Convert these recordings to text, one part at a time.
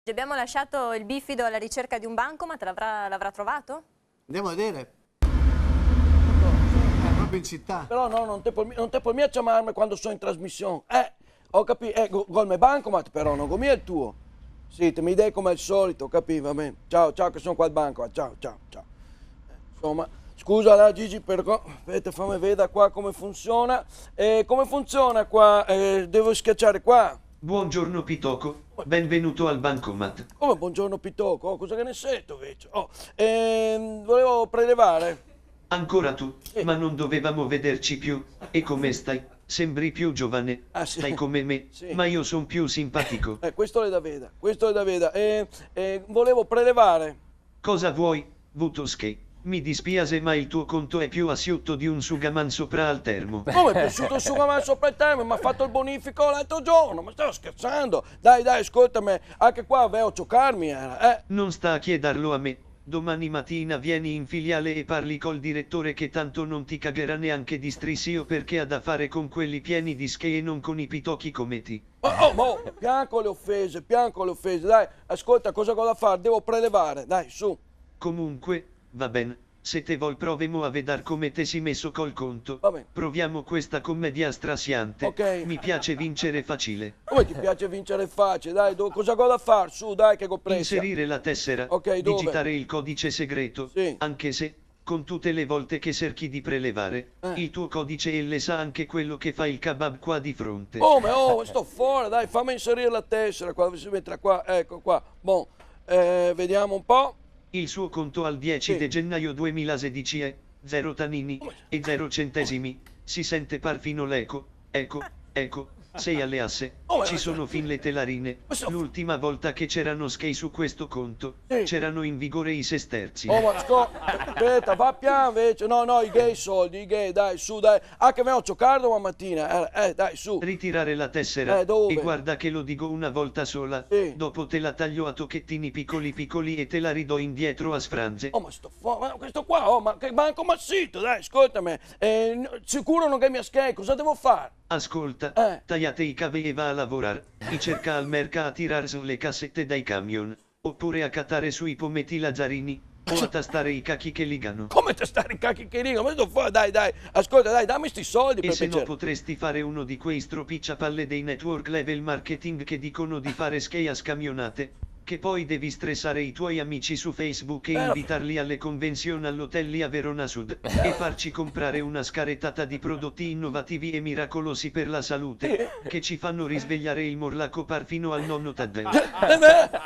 Abbiamo lasciato il bifido alla ricerca di un bancomat, l'avrà trovato? Andiamo a vedere. È proprio in città. Però no, non te puoi mica chiamarmi quando sono in trasmissione. Ho capito, col mio bancomat però, non come il tuo. Sì, te mi dai come al solito, capito, va bene. Ciao, ciao, che sono qua al bancomat, ciao, ciao, ciao. Insomma, scusa là Gigi, però, aspetta, fammi vedere qua come funziona. Come funziona qua? Devo schiacciare qua. Buongiorno Pitoco, benvenuto al bancomat. Come buongiorno Pitocco, cosa che ne sento invece? Volevo prelevare. Ancora tu, ma non dovevamo vederci più. E come stai? Sembri più giovane. Ah, sì. Stai come me, Sì. ma io sono più simpatico. Questo è da veda, questo è da veda. Volevo prelevare. Cosa vuoi, Vutosche? Mi dispiace ma il tuo conto è più asciutto di un sugaman sopra al termo. Come è piaciuto il sugaman sopra il termo? Mi ha fatto il bonifico l'altro giorno, ma stavo scherzando. Dai, ascoltami, anche qua avevo giocarmi era, Non sta a chiederlo a me. Domani mattina vieni in filiale e parli col direttore che tanto non ti cagherà neanche di strissio perché ha da fare con quelli pieni di schie e non con i pitocchi come ti. Pianco le offese, dai, ascolta, cosa ho da fare? Devo prelevare, dai, su. Comunque, va bene, se te vol provemo a vedere come te si messo col conto. Va bene. Proviamo questa commedia strasiante. Ok. Mi piace vincere facile. Come ti piace vincere facile, dai, cosa ho da fare? Su, dai, che compresa. Inserire la tessera, Ok, dove? digitare il codice segreto, Sì. anche se, con tutte le volte che cerchi di prelevare, il tuo codice e le sa anche quello che fa il kebab qua di fronte. Sto fuori, dai, fammi inserire la tessera, qua si mette qua, ecco qua. Bon, vediamo un po'. Il suo conto al 10 Sì. di gennaio 2016 è 0 tanini e 0 centesimi. Si sente perfino l'eco. Ecco, sei alle asse. Ci sono fin le telarine. L'ultima volta che c'erano skei su questo conto, Sì. c'erano in vigore i sesterzi. Aspetta, va piano invece. No, i gay soldi, i gay, dai, su, dai. Che avevo giocato domani mattina, dai, su. Ritirare la tessera Dove? e guarda che lo dico una volta sola, Sì. dopo te la taglio a tocchettini piccoli e te la ridò indietro a sfranze. Ma sto fuori, ma questo qua, ma che banco massito, dai, ascoltami. Sicuro non che mi schei, cosa devo fare? Ascolta, Eh. tagliate i cavi e va a lavorare, e cerca al merca a tirar su le cassette dai camion, oppure a cattare sui pometi lazzarini, o a tastare i cacchi che ligano. Come te stare in cacchi che riga? Ma sto fuori, dai, ascolta, dai, dammi sti soldi E per se no piacere. potresti fare uno di quei stropicciapalle dei network level marketing che dicono di fare skei a scamionate, che poi devi stressare i tuoi amici su Facebook e invitarli alle convenzioni all'hotel lì a Verona Sud, e farci comprare una scarettata di prodotti innovativi e miracolosi per la salute, che ci fanno risvegliare il morlacco perfino al nonno Taddeo.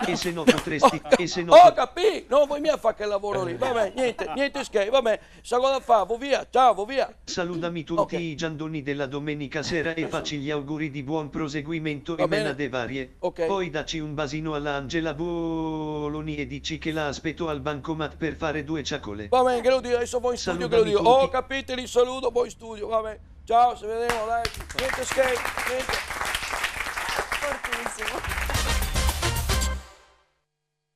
E se no potresti, Ho capito, non vuoi mica fare quel lavoro lì, vabbè, niente schei, vabbè, sa cosa fa, vo via, ciao, vo via. Salutami tutti Ok. i giandoni della domenica sera e facci gli auguri di buon proseguimento Va e bene. menade varie. Ok. Poi dacci un basino alla Angela Boloni e dici che la aspetto al bancomat per fare 2 ciacole. Va bene, che lo dico, adesso voi in studio che lo Salutami dico. tutti. Ho capito, li saluto, poi in studio, vabbè. Ciao, ci vediamo, dai, niente schei, niente. Fortissimo.